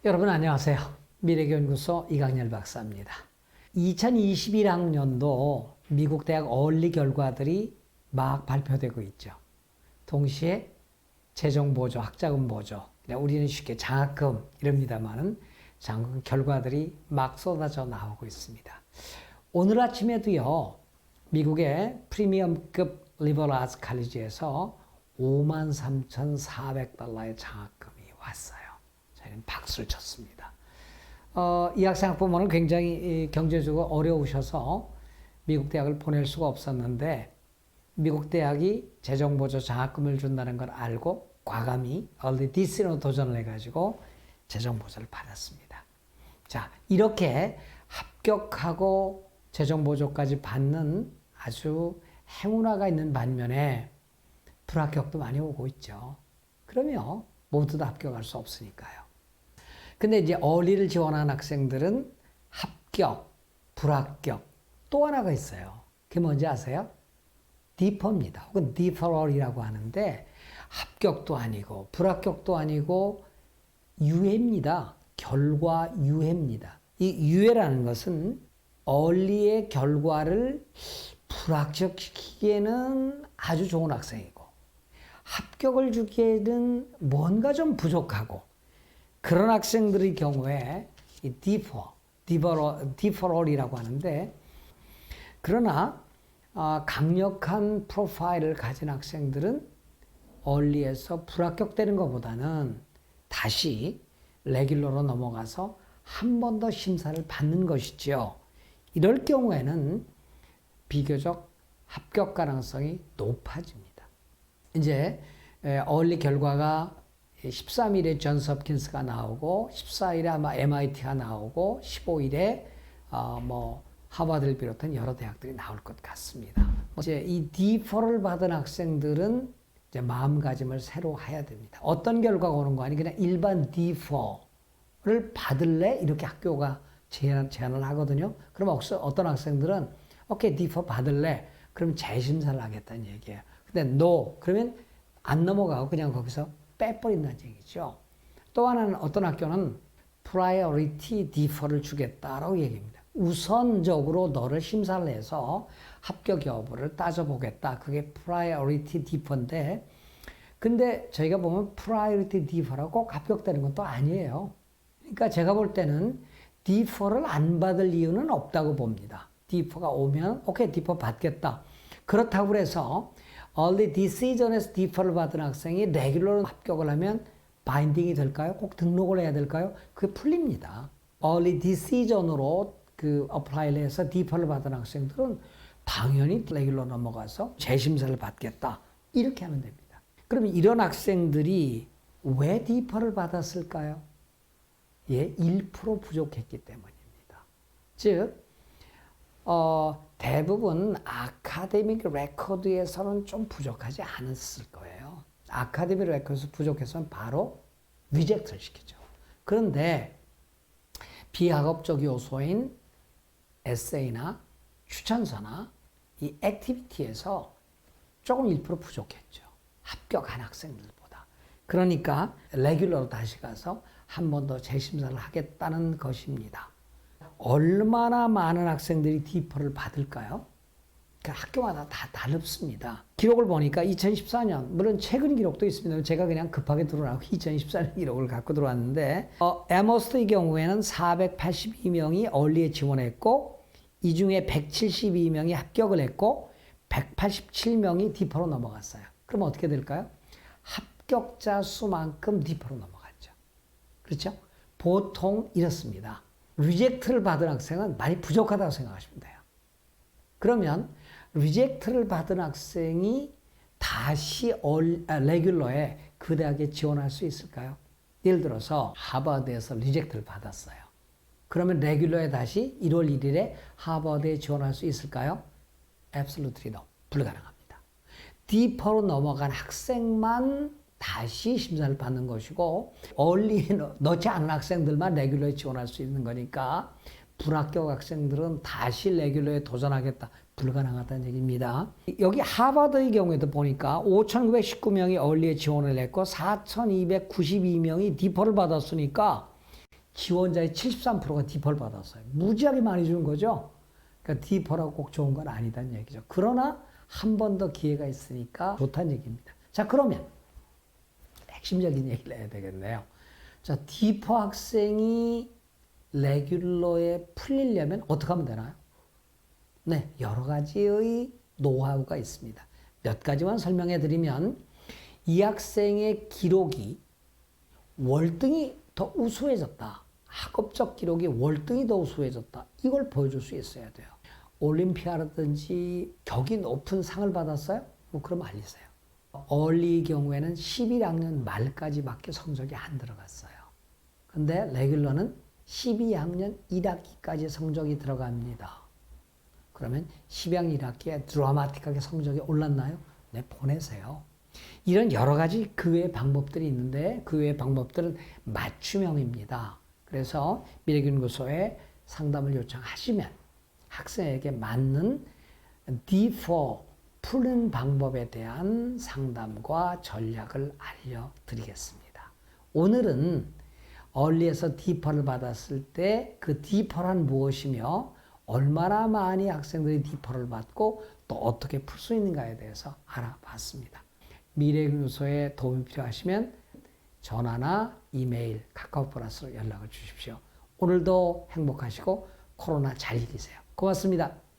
여러분 안녕하세요. 미래연구소 이강렬 박사입니다. 2021학년도 미국 대학 어울리 결과들이 막 발표되고 있죠. 동시에 재정보조, 학자금 보조, 우리는 쉽게 장학금 이럽니다만은 장학금 결과들이 막 쏟아져 나오고 있습니다. 오늘 아침에도요, 미국의 프리미엄급 리버럴 아츠 칼리지에서 53,400달러의 장학금이 왔어요. 저희는 박수를 쳤습니다. 이 학생 학부모는 굉장히 경제적으로 어려우셔서 미국 대학을 보낼 수가 없었는데 미국 대학이 재정보조 장학금을 준다는 걸 알고 과감히 얼리 디스로 도전을 해가지고 재정보조를 받았습니다. 자, 이렇게 합격하고 재정보조까지 받는 아주 행운아가 있는 반면에 불합격도 많이 오고 있죠. 그러면 모두 다 합격할 수 없으니까요. 근데 이제 어리를 지원한 학생들은 합격, 불합격 또 하나가 있어요. 그게 뭔지 아세요? 디퍼입니다. 혹은 디퍼럴이라고 하는데 합격도 아니고 불합격도 아니고 유예입니다. 결과 유예입니다. 이 유예라는 것은 얼리의 결과를 불합격시키기에는 아주 좋은 학생이고 합격을 주기에는 뭔가 좀 부족하고 그런 학생들의 경우에 이 디퍼럴이라고 하는데 그러나 강력한 프로파일을 가진 학생들은 얼리에서 불합격되는 것보다는 다시 레귤러로 넘어가서 한 번 더 심사를 받는 것이죠. 이럴 경우에는 비교적 합격 가능성이 높아집니다. 이제 얼리 결과가 13일에 존스 홉킨스가 나오고 14일에 아마 MIT가 나오고 15일에 하버드를 비롯한 여러 대학들이 나올 것 같습니다. 이제 이 디퍼를 받은 학생들은 이제 마음가짐을 새로 해야 됩니다. 어떤 결과가 오는 거 아니 그냥 일반 디퍼를 받을래 이렇게 학교가 제안을 하거든요. 그럼 어떤 학생들은 오케이 디퍼 받을래 그럼 재심사를 하겠다는 얘기예요. 근데 no 그러면 안 넘어가고 그냥 거기서 빼버린다는 얘기죠. 또 하나는 어떤 학교는 priority defer를 주겠다라고 얘기합니다. 우선적으로 너를 심사를 해서 합격 여부를 따져보겠다. 그게 priority defer인데 근데 저희가 보면 priority defer라고 꼭 합격되는 건 또 아니에요. 그러니까 제가 볼 때는 defer를 안 받을 이유는 없다고 봅니다. defer가 오면 오케이 defer 받겠다. 그렇다고 해서 early decision에서 디퍼를 받은 학생이 레귤러로 합격을 하면 바인딩이 될까요? 꼭 등록을 해야 될까요? 그게 풀립니다. early decision으로 어플라이를 해서 디퍼를 받은 학생들은 당연히 레귤러 넘어가서 재심사를 받겠다. 이렇게 하면 됩니다. 그러면 이런 학생들이 왜 디퍼를 받았을까요? 예, 1% 부족했기 때문입니다. 즉, 대부분 아카데믹 레코드에서는 좀 부족하지 않았을 거예요. 아카데믹 레코드에서 부족해서는 바로 리젝트를 시키죠. 그런데 비학업적 요소인 에세이나 추천서나 이 액티비티에서 조금 1% 부족했죠. 합격한 학생들보다. 그러니까 레귤러로 다시 가서 한 번 더 재심사를 하겠다는 것입니다. 얼마나 많은 학생들이 디퍼를 받을까요? 학교마다 다 다릅니다. 기록을 보니까 2014년, 물론 최근 기록도 있습니다. 제가 그냥 급하게 들어오고 2014년 기록을 갖고 들어왔는데 에머스의 경우에는 482명이 얼리에 지원했고 이 중에 172명이 합격을 했고 187명이 디퍼로 넘어갔어요. 그럼 어떻게 될까요? 합격자 수만큼 디퍼로 넘어갔죠. 그렇죠? 보통 이렇습니다. 리젝트를 받은 학생은 많이 부족하다고 생각하시면 돼요. 그러면 리젝트를 받은 학생이 다시 레귤러에 그 대학에 지원할 수 있을까요? 예를 들어서 하버드에서 리젝트를 받았어요. 그러면 레귤러에 다시 1월 1일에 하버드에 지원할 수 있을까요? Absolutely no. 불가능합니다. 디퍼로 넘어간 학생만 다시 심사를 받는 것이고 얼리에 넣지 않은 학생들만 레귤러에 지원할 수 있는 거니까 불합격 학생들은 다시 레귤러에 도전하겠다. 불가능하다는 얘기입니다. 여기 하버드의 경우에도 보니까 5,919명이 얼리에 지원을 했고 4,292명이 디퍼를 받았으니까 지원자의 73%가 디퍼를 받았어요. 무지하게 많이 주는 거죠. 그러니까 디퍼라고 꼭 좋은 건 아니다는 얘기죠. 그러나 한 번 더 기회가 있으니까 좋다는 얘기입니다. 자, 그러면 핵심적인 얘기를 해야 되겠네요. 자, 디퍼 학생이 레귤러에 풀리려면 어떻게 하면 되나요? 네, 여러 가지의 노하우가 있습니다. 몇 가지만 설명해 드리면 이 학생의 기록이 월등히 더 우수해졌다. 학업적 기록이 월등히 더 우수해졌다. 이걸 보여줄 수 있어야 돼요. 올림피아라든지 격이 높은 상을 받았어요? 뭐 그럼 알리세요. 얼리 경우에는 11학년 말까지밖에 성적이 안 들어갔어요. 근데 레귤러는 12학년 1학기까지 성적이 들어갑니다. 그러면 12학년 1학기에 드라마틱하게 성적이 올랐나요? 네, 보내세요. 이런 여러 가지 그 외의 방법들이 있는데 그 외의 방법들은 맞춤형입니다. 그래서 미래연구소에 상담을 요청하시면 학생에게 맞는 D4 푸는 방법에 대한 상담과 전략을 알려드리겠습니다. 오늘은 얼리에서 디퍼를 받았을 때 그 디퍼란 무엇이며 얼마나 많이 학생들이 디퍼를 받고 또 어떻게 풀 수 있는가에 대해서 알아봤습니다. 미래연구소에 도움이 필요하시면 전화나 이메일, 카카오 플러스로 연락을 주십시오. 오늘도 행복하시고 코로나 잘 이기세요. 고맙습니다.